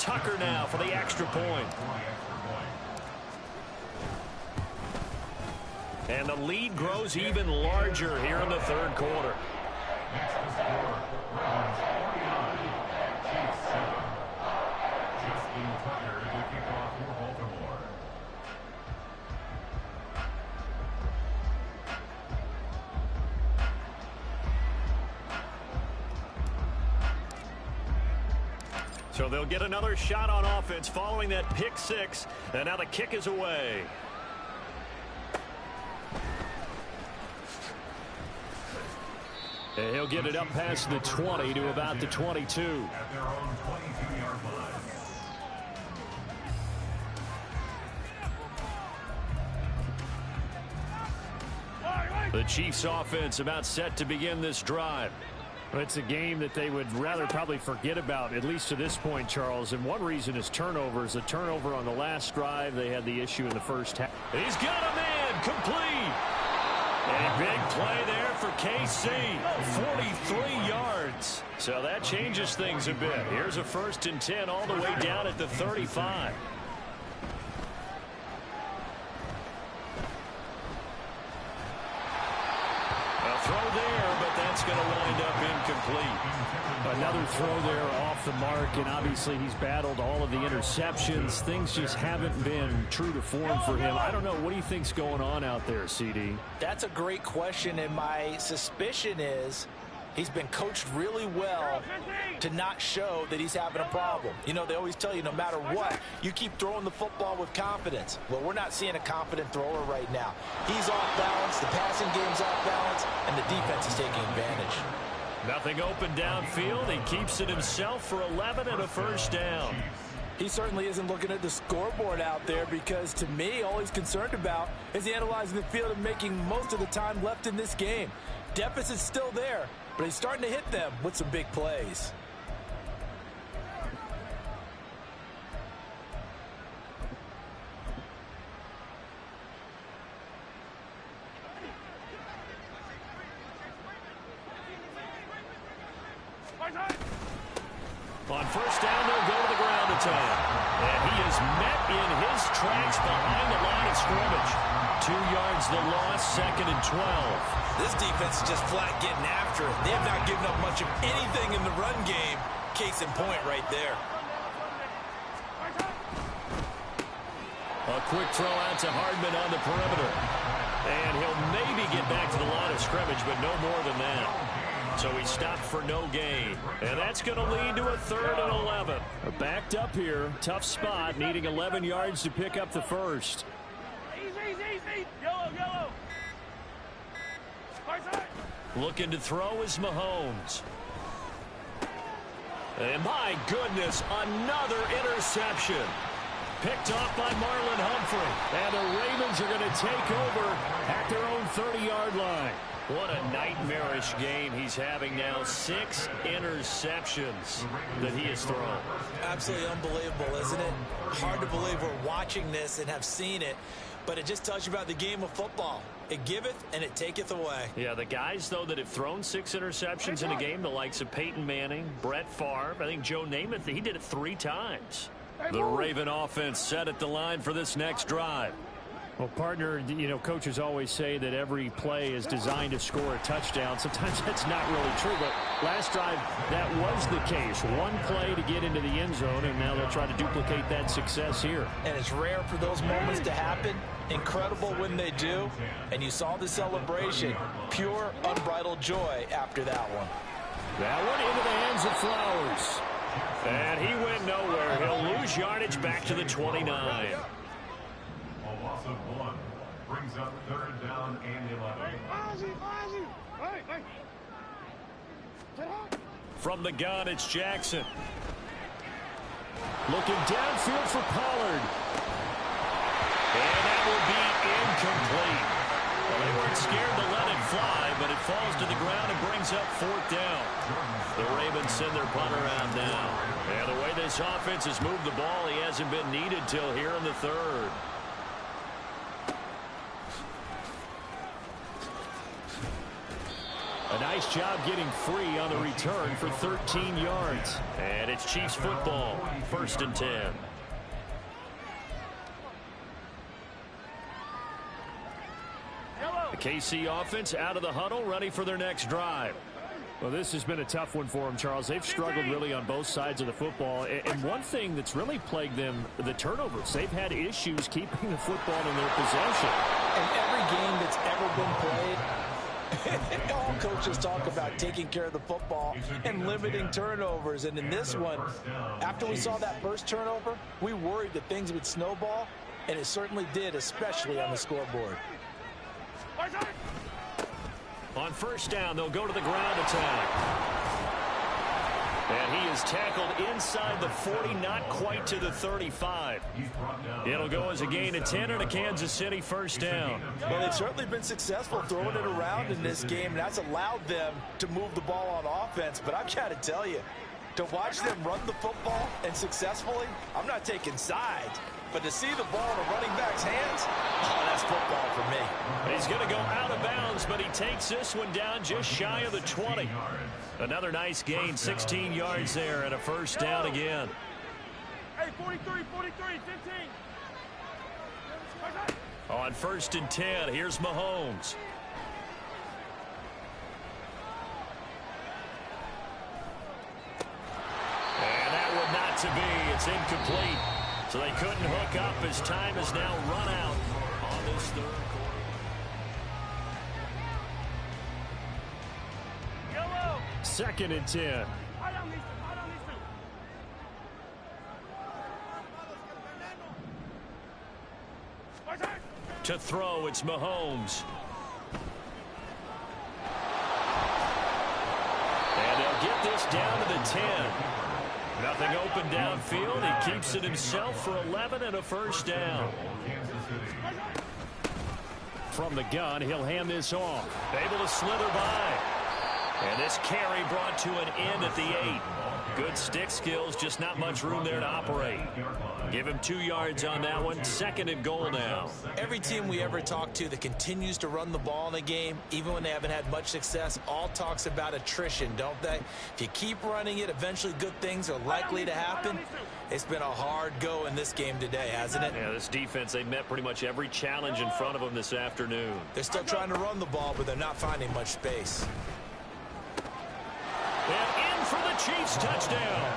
Tucker now for the extra point. And the lead grows even larger here in the third quarter. So they'll get another shot on offense following that pick six. And now the kick is away. And he'll get it up past the 20 to about the 22. At their own 22-yard line. The Chiefs offense about set to begin this drive. It's a game that they would rather probably forget about, at least to this point, Charles. And one reason is turnovers. A turnover on the last drive. They had the issue in the first half. He's got a man complete. A big play there for KC. 43 yards. So that changes things a bit. Here's a 1st and 10 all the way down at the 35. Throw there, but that's going to wind up incomplete. Another throw there off the mark, and obviously he's battled all of the interceptions. Things just haven't been true to form for him. I don't know. What do you think's going on out there, CD? That's a great question, and my suspicion is he's been coached really well to not show that he's having a problem. You know, they always tell you no matter what, you keep throwing the football with confidence. Well, we're not seeing a confident thrower right now. He's off balance, the passing game's off balance, and the defense is taking advantage. Nothing open downfield. He keeps it himself for 11 and a 1st down. He certainly isn't looking at the scoreboard out there because, to me, all he's concerned about is analyzing the field and making most of the time left in this game. Deficit's still there, but he's starting to hit them with some big plays. On 1st down, they'll go to the ground attack. And he is met in his tracks behind the line of scrimmage. 2 yards the loss, 2nd and 12. This defense is just flat getting after it. They have not given up much of anything in the run game. Case in point right there. A quick throw out to Hardman on the perimeter. And he'll maybe get back to the line of scrimmage, but no more than that. So he stopped for no gain. And that's going to lead to a 3rd and 11. Backed up here. Tough spot. Needing 11 yards to pick up the first. Easy. Yellow. Looking to throw is Mahomes. And my goodness, another interception. Picked off by Marlon Humphrey. And the Ravens are going to take over at their own 30-yard line. What a nightmarish game he's having now. 6 interceptions that he has thrown. Absolutely unbelievable, isn't it? Hard to believe we're watching this and have seen it, but it just tells you about the game of football. It giveth and it taketh away. Yeah, the guys, though, that have thrown 6 interceptions in a game, the likes of Peyton Manning, Brett Favre, I think Joe Namath, he did it 3 times. The Raven offense set at the line for this next drive. Well, partner, you know, coaches always say that every play is designed to score a touchdown. Sometimes that's not really true, but last drive, that was the case. One play to get into the end zone, and now they'll try to duplicate that success here. And it's rare for those moments to happen. Incredible when they do. And you saw the celebration. Pure, unbridled joy after that one. That one into the hands of Flowers. And he went nowhere. He'll lose yardage back to the 29. A loss of 1 brings up 3rd down and 11. From the gun, it's Jackson. Looking downfield for Pollard. And that will be incomplete. Well, they weren't scared to let it fly, but it falls to the ground and brings up 4th down. The Ravens send their punter out now. And the way this offense has moved the ball, he hasn't been needed till here in the 3rd. A nice job getting free on the return for 13 yards. And it's Chiefs football, 1st and 10. The KC offense out of the huddle, ready for their next drive. Well, this has been a tough one for them, Charles. They've struggled really on both sides of the football. And one thing that's really plagued them, the turnovers. They've had issues keeping the football in their possession. In every game that's ever been played, all coaches talk about taking care of the football and limiting turnovers. And in this one, after we saw that first turnover, we worried that things would snowball, and it certainly did, especially on the scoreboard. On 1st down, they'll go to the ground attack. And he is tackled inside the 40, not quite to the 35. It'll go as a gain of 10 and a Kansas City 1st down. Well, they've certainly been successful throwing it around in this game, and that's allowed them to move the ball on offense. But I've got to tell you, to watch them run the football and successfully, I'm not taking sides. But to see the ball in a running back's hands, oh, that's football for me. He's going to go out of bounds, but he takes this one down just shy of the 20. Another nice gain, 16 yards there, and a 1st down again. Hey, 43, 15. On 1st and 10, here's Mahomes. And that would not to be. It's incomplete. So they couldn't hook up as time has now run out on this 3rd quarter. Yellow. 2nd and 10. To throw, it's Mahomes. And they'll get this down to the 10. Nothing open downfield. He keeps it himself for 11 and a 1st down. From the gun, he'll hand this off. Able to slither by. And this carry brought to an end at the 8. Good stick skills, just not much room there to operate. Give him 2 yards on that one. 2nd and goal now. Every team we ever talk to that continues to run the ball in a game, even when they haven't had much success, all talks about attrition, don't they? If you keep running it, eventually good things are likely to happen. It's been a hard go in this game today, hasn't it? Yeah, this defense, they met pretty much every challenge in front of them this afternoon. They're still trying to run the ball, but they're not finding much space. And in for the Chiefs touchdown.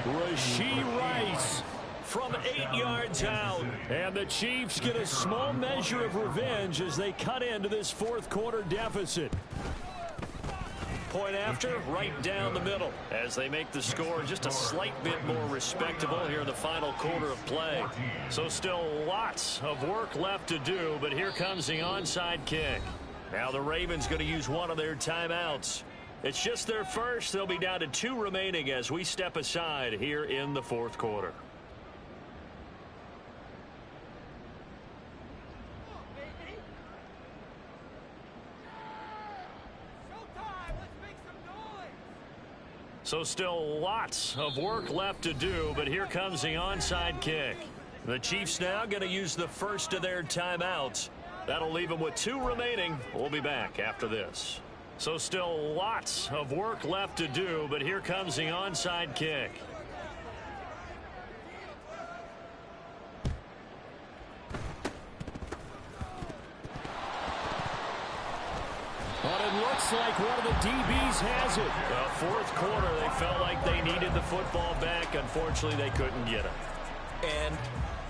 Rashee Rice from 8 yards out. And the Chiefs get a small measure of revenge as they cut into this 4th quarter deficit. Point after, right down the middle as they make the score just a slight bit more respectable here in the final quarter of play. So still lots of work left to do, but here comes the onside kick. Now the Ravens going to use one of their timeouts. It's just their first. They'll be down to 2 remaining as we step aside here in the 4th quarter. So still lots of work left to do, but here comes the onside kick. The Chiefs now going to use the first of their timeouts. That'll leave them with 2 remaining. We'll be back after this. So still lots of work left to do, but here comes the onside kick. But it looks like one of the DBs has it. The 4th quarter, they felt like they needed the football back. Unfortunately, they couldn't get it. And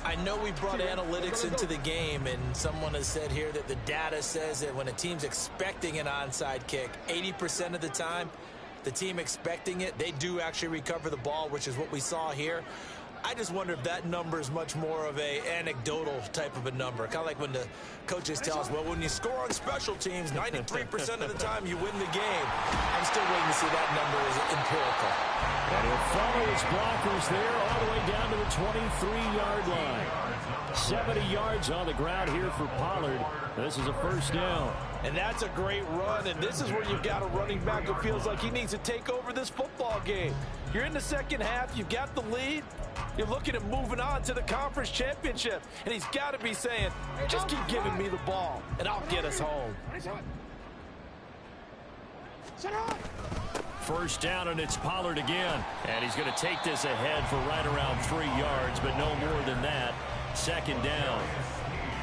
I know we brought analytics into the game, and someone has said here that the data says that when a team's expecting an onside kick, 80% of the time, the team expecting it, they do actually recover the ball, which is what we saw here. I just wonder if that number is much more of a anecdotal type of a number. Kind of like when the coaches tell us, well, when you score on special teams, 93% of the time you win the game. I'm still waiting to see that number is empirical. And he'll follow his blockers there all the way down to the 23-yard line. 70 yards on the ground here for Pollard. This is a 1st down. And that's a great run, and this is where you've got a running back who feels like he needs to take over this football game. You're in the 2nd half, you've got the lead, you're looking at moving on to the conference championship, and he's got to be saying, just keep giving me the ball, and I'll get us home. First down, and it's Pollard again. And he's going to take this ahead for right around 3 yards, but no more than that. Second down.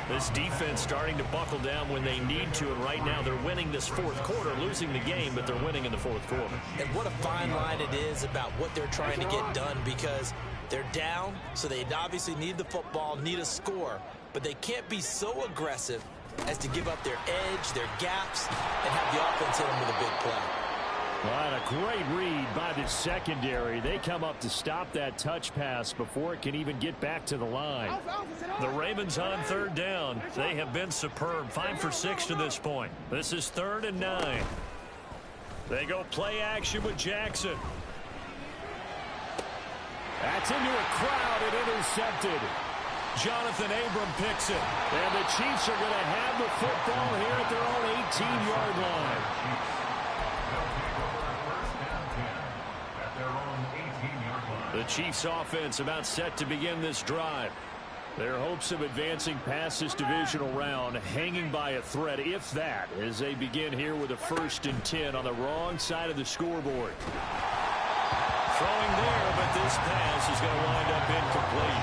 This defense starting to buckle down when they need to, and right now they're winning this fourth quarter, losing the game, but they're winning in the fourth quarter. And what a fine line it is about what they're trying to get done, because they're down, so they obviously need the football, need a score, but they can't be so aggressive as to give up their edge, their gaps, and have the offense hit them with a big play. Well, a great read by the secondary. They come up to stop that touch pass before it can even get back to the line. The Ravens on third down. They have been superb. 5 for 6 to this point. This is 3rd and 9. They go play action with Jackson. That's into a crowd and intercepted. Jonathan Abram picks it. And the Chiefs are going to have the football here at their own 18-yard line. The Chiefs offense about set to begin this drive. Their hopes of advancing past this divisional round hanging by a thread, if that, as they begin here with a 1st and 10 on the wrong side of the scoreboard. Throwing there, but this pass is going to wind up incomplete.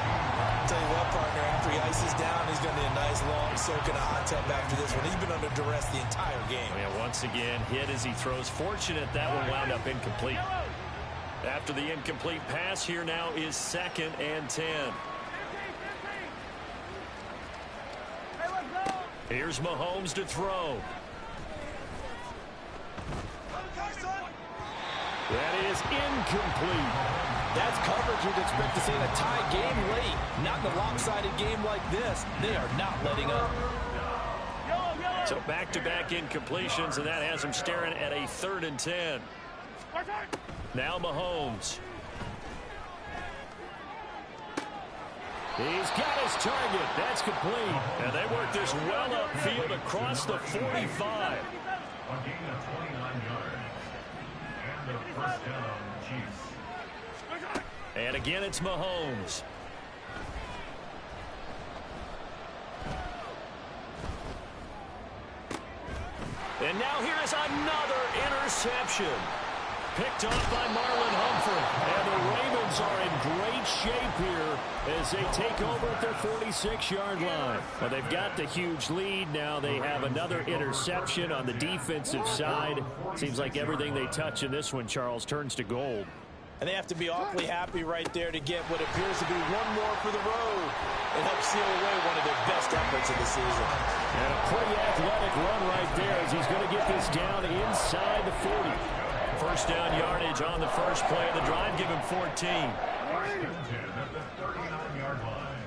I'll tell you what, partner, after he ices down, he's going to need a nice long soak in a hot tub after this one. He's been under duress the entire game. Yeah, once again, hit as he throws. Fortunate that one wound up incomplete. After the incomplete pass, here now is 2nd and 10. Here's Mahomes to throw. That is incomplete. That's coverage you'd expect to see in a tie game late. Not in a lopsided game like this. They are not letting up. So back-to-back incompletions, and that has him staring at a 3rd and 10. Now Mahomes. He's got his target. That's complete. And they work this well upfield across the 45. A gain of 29 yards. And the first down, Chiefs. And again, it's Mahomes. And now here is another interception. Picked off by Marlon Humphrey. And the Ravens are in great shape here as they take over at their 46-yard line. Well, they've got the huge lead. Now they have another interception on the defensive side. Seems like everything they touch in this one, Charles, turns to gold. And they have to be awfully happy right there to get what appears to be one more for the road. It helps seal away one of their best efforts of the season. And a pretty athletic run right there as he's going to get this down inside the 40. First down yardage on the first play of the drive. Give him 14. At the 39-yard line.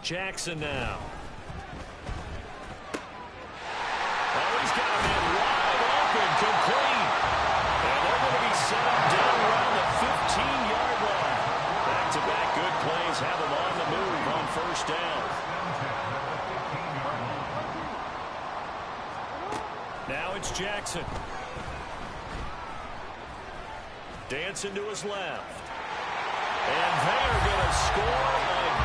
Jackson now. Oh, he's got him in wide open, complete. And they're going to be set up down around the 15-yard line. Back-to-back good plays have them on the move on first down. Now it's Jackson. Dancing to his left. And they're going to score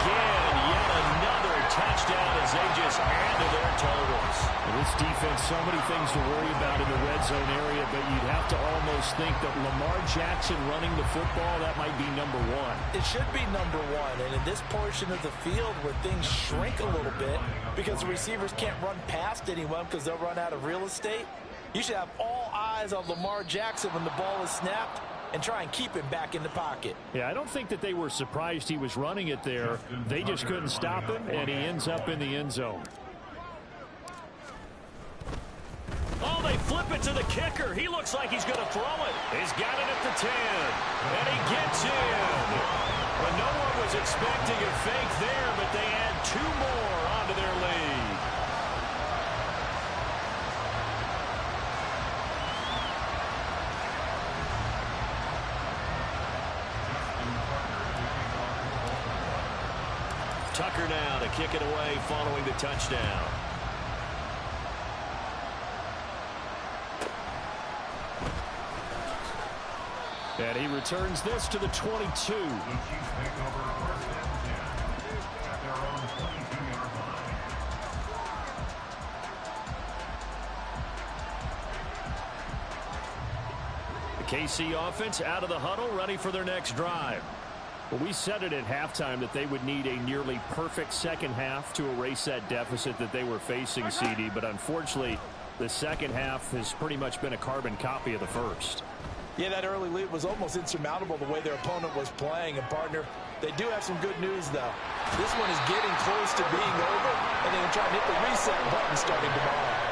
again. Yet another touchdown as they just add to their totals. Well, this defense, so many things to worry about in the red zone area, but you'd have to almost think that Lamar Jackson running the football, that might be number one. It should be number one, and in this portion of the field where things shrink a little bit because the receivers can't run past anyone because they'll run out of real estate, you should have all eyes on Lamar Jackson when the ball is snapped and try and keep him back in the pocket. Yeah, I don't think that they were surprised he was running it there. They just couldn't stop him, and he ends up in the end zone. Oh, they flip it to the kicker. He looks like he's going to throw it. He's got it at the 10, and he gets in. Well, no one was expecting a fake there, but they add 2 more onto their lead. Tucker now to kick it away following the touchdown. And he returns this to the 22. The Chiefs take over first and 10. KC offense out of the huddle, ready for their next drive. Well, we said it at halftime that they would need a nearly perfect second half to erase that deficit that they were facing, CD. But unfortunately, the second half has pretty much been a carbon copy of the first. Yeah, that early lead was almost insurmountable the way their opponent was playing. And, partner, they do have some good news, though. This one is getting close to being over, and they're going to try and hit the reset button starting tomorrow.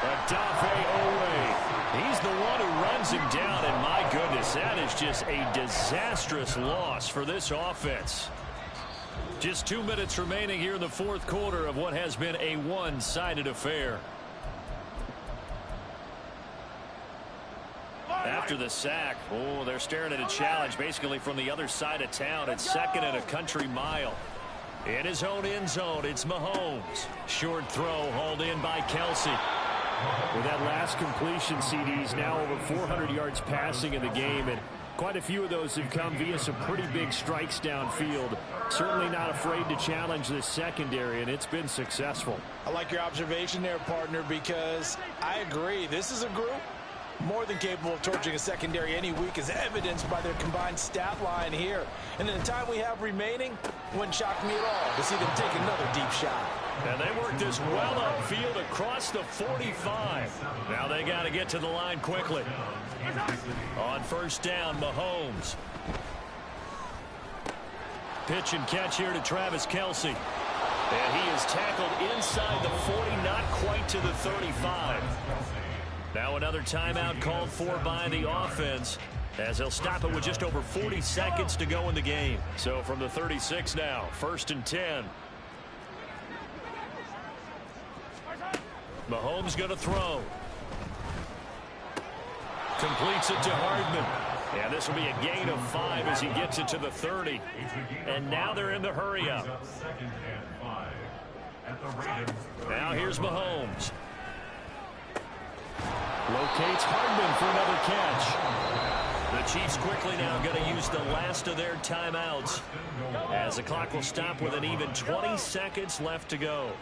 Odafe Oweh, he's the one who runs him down, and my goodness, that is just a disastrous loss for this offense. Just 2 minutes remaining here in the fourth quarter of what has been a one-sided affair. After the sack, oh, they're staring at a challenge basically from the other side of town. It's second and a country mile. In his own end zone, it's Mahomes. Short throw hauled in by Kelsey. With that last completion, CD's now over 400 yards passing in the game, and quite a few of those have come via some pretty big strikes downfield. Certainly not afraid to challenge this secondary, and it's been successful. I like your observation there, partner, because I agree. This is a group more than capable of torching a secondary any week, as evidenced by their combined stat line here. And in the time we have remaining, wouldn't shock me at all to see them take another deep shot. And they worked this well upfield across the 45. Now they got to get to the line quickly. On first down, Mahomes. Pitch and catch here to Travis Kelsey. And he is tackled inside the 40, not quite to the 35. Now another timeout called for by the offense, as they'll stop it with just over 40 seconds to go in the game. So from the 36 now, 1st and 10. Mahomes going to throw. Completes it to Hardman. And this will be a gain of 5 as he gets it to the 30. And now they're in the hurry up. Now here's Mahomes. Locates Hardman for another catch. The Chiefs quickly now going to use the last of their timeouts, as the clock will stop with an even 20 seconds left to go.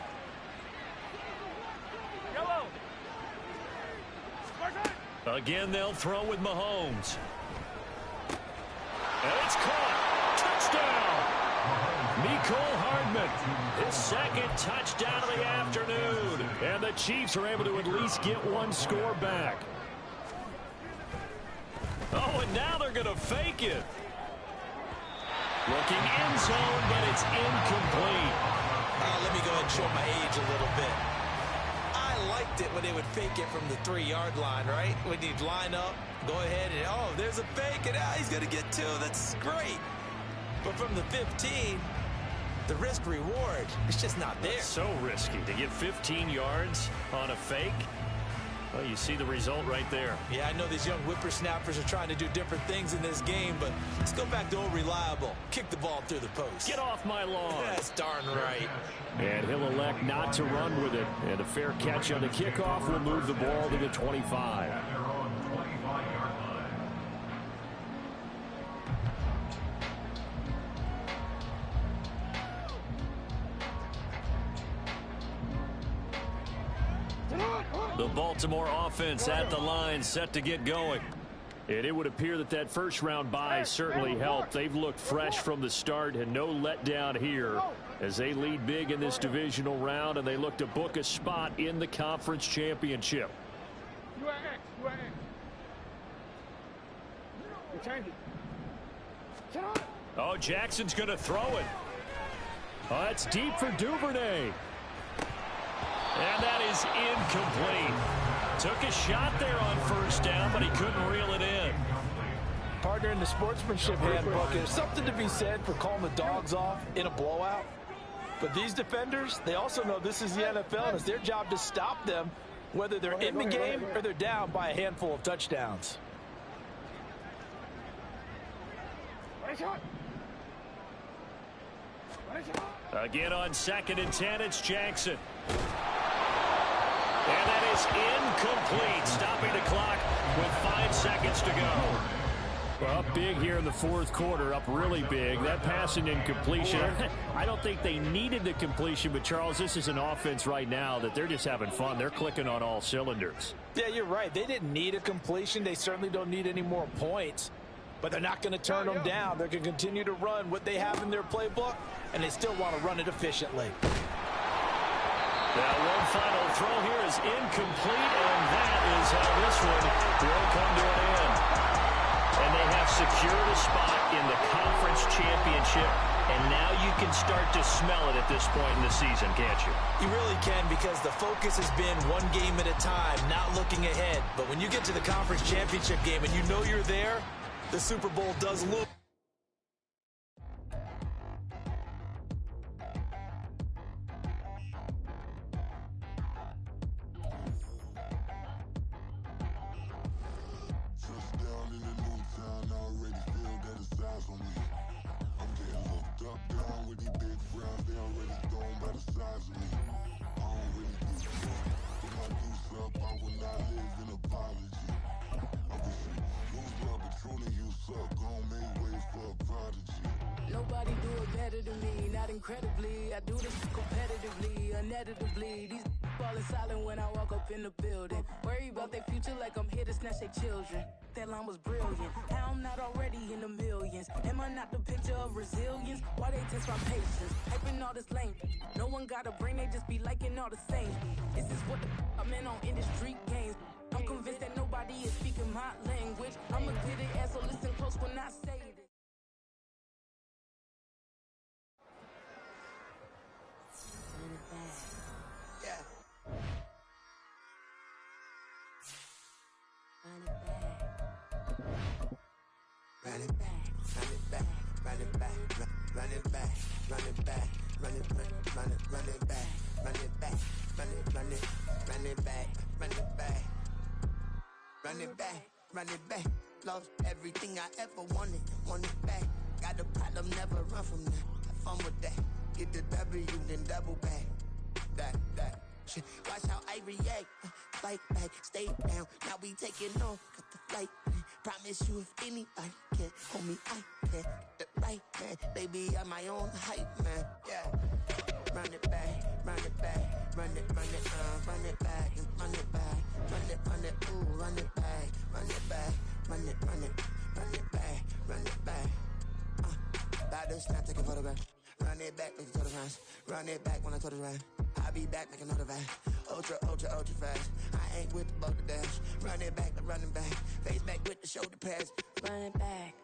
Again, they'll throw with Mahomes. And it's caught. Touchdown. Mecole Hardman, his second touchdown of the afternoon. And the Chiefs are able to at least get one score back. Oh, and now they're going to fake it. Looking end zone, but it's incomplete. Let me go ahead and show my age a little bit. I liked it when they would fake it from the 3-yard line, right? When you'd line up, go ahead and, oh, there's a fake, and he's going to get 2. That's great. But from the 15, the risk-reward, it's just not there. That's so risky to get 15 yards on a fake. Well, you see the result right there. Yeah, I know these young whippersnappers are trying to do different things in this game, but let's go back to old reliable. Kick the ball through the post. Get off my lawn. That's darn right. And he'll elect not to run with it. And a fair catch on the kickoff will move the ball to the 25. The Baltimore offense at the line, set to get going. And it would appear that that first-round bye certainly helped. They've looked fresh from the start, and no letdown here as they lead big in this divisional round, and they look to book a spot in the conference championship. Oh, Jackson's going to throw it. Oh, it's deep for Duvernay. And that is incomplete. Took a shot there on first down, but he couldn't reel it in. Partner, in the sportsmanship handbook, there's something to be said for calling the dogs off in a blowout. But these defenders, they also know this is the NFL, and it's their job to stop them, whether they're in the game or they're down by a handful of touchdowns. Again on 2nd and 10, it's Jackson. And that is incomplete, stopping the clock with 5 seconds to go. Well, up big here in the fourth quarter, up really big. That pass and incompletion, I don't think they needed the completion, but Charles, this is an offense right now that they're just having fun. They're clicking on all cylinders. Yeah, you're right. They didn't need a completion. They certainly don't need any more points, but they're not going to turn them down. They're going to continue to run what they have in their playbook, and they still want to run it efficiently. That one final throw here is incomplete, and that is how this one will come to an end. And they have secured a spot in the conference championship, and now you can start to smell it at this point in the season, can't you? You really can, because the focus has been one game at a time, not looking ahead. But when you get to the conference championship game and you know you're there, the Super Bowl does loom. Nobody do it better than me, not incredibly. I do this competitively, uneditably. These falling silent when I walk up in the building. Worry about their future like I'm here to snatch their children. That line was brilliant. How I'm not already in the millions. Am I not the picture of resilience? Why they test my patience? Hyping all this lame. No one got a brain, they just be liking all the same. This is what the I'm in on industry games. I'm convinced that nobody is speaking my language. I'ma get it as so listen close when I say it. Run it back, run it back, run it back, run it back, run it back, run it back, run it back, run it back, run it back, run it back, run it back, run it back. Lost everything I ever wanted it back. Got a problem, never run from that. Have fun with that. Get the W, then double back. That shit. Watch how I react. Fight back, stay down. Now we taking off, got the flight. Promise you if anybody can hold me, I can. The right man, baby, I'm my own hype man. Yeah. Run it back, run it back, run it back, and run it back, run it, ooh, run it back, run it back, run it back, run it back. About to snap, take a photograph. Run it back, make the total rounds. Run it back when I total round. I'll be back, make another ride. Ultra fast. I ain't with the boulder dash. Run it back, running back. Face back with the shoulder pads. Run it back,